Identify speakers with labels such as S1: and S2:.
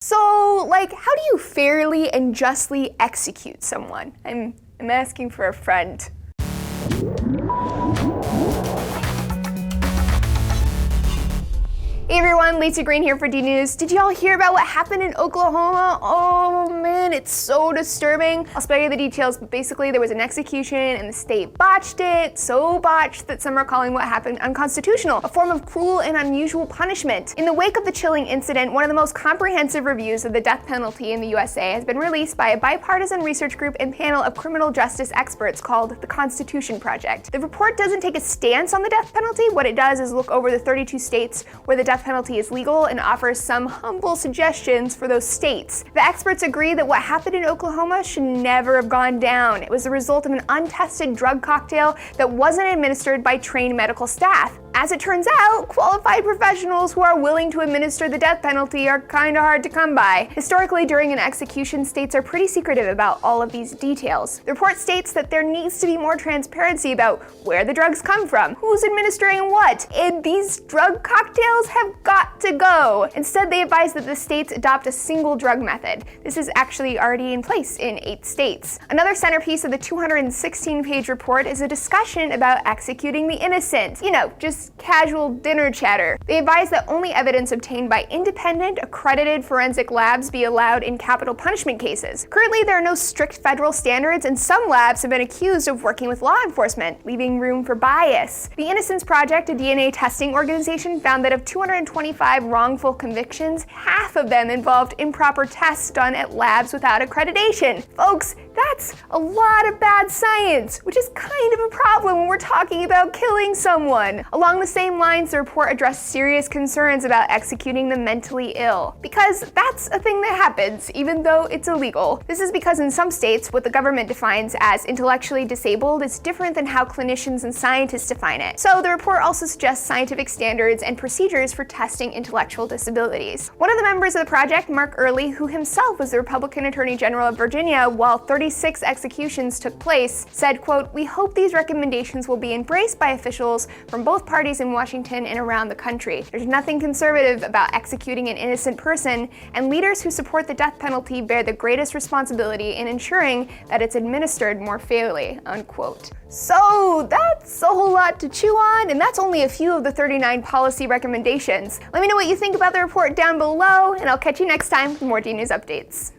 S1: So, how do you fairly and justly execute someone? I'm asking for a friend. Hey everyone, Laci Green here for D News. Did y'all hear about what happened in Oklahoma? Oh man, it's so disturbing. I'll spare you the details, but basically there was an execution and the state botched it, so botched that some are calling what happened unconstitutional, a form of cruel and unusual punishment. In the wake of the chilling incident, one of the most comprehensive reviews of the death penalty in the USA has been released by a bipartisan research group and panel of criminal justice experts called the Constitution Project. The report doesn't take a stance on the death penalty. What it does is look over the 32 states where the death penalty is legal and offers some humble suggestions for those states. The experts agree that what happened in Oklahoma should never have gone down. It was the result of an untested drug cocktail that wasn't administered by trained medical staff. As it turns out, qualified professionals who are willing to administer the death penalty are kinda hard to come by. Historically, during an execution, states are pretty secretive about all of these details. The report states that there needs to be more transparency about where the drugs come from, who's administering what, and these drug cocktails have got to go. Instead, they advise that the states adopt a single drug method. This is actually already in place in 8 states. Another centerpiece of the 216-page report is a discussion about executing the innocent. You know, just casual dinner chatter. They advise that only evidence obtained by independent, accredited forensic labs be allowed in capital punishment cases. Currently, there are no strict federal standards, and some labs have been accused of working with law enforcement, leaving room for bias. The Innocence Project, a DNA testing organization, found that of 225 wrongful convictions, half of them involved improper tests done at labs without accreditation. Folks, that's a lot of bad science, which is kind of a problem when we're talking about killing someone. Along the same lines, the report addressed serious concerns about executing the mentally ill, because that's a thing that happens, even though it's illegal. This is because in some states, what the government defines as intellectually disabled is different than how clinicians and scientists define it. So the report also suggests scientific standards and procedures for testing intellectual disabilities. One of the members of the project, Mark Earley, who himself was the Republican Attorney General of Virginia while 36 executions took place, said, quote, "We hope these recommendations will be embraced by officials from both parties in Washington and around the country. There's nothing conservative about executing an innocent person, and leaders who support the death penalty bear the greatest responsibility in ensuring that it's administered more fairly," unquote. So that's a whole lot to chew on, and that's only a few of the 39 policy recommendations. Let me know what you think about the report down below, and I'll catch you next time with more D News updates.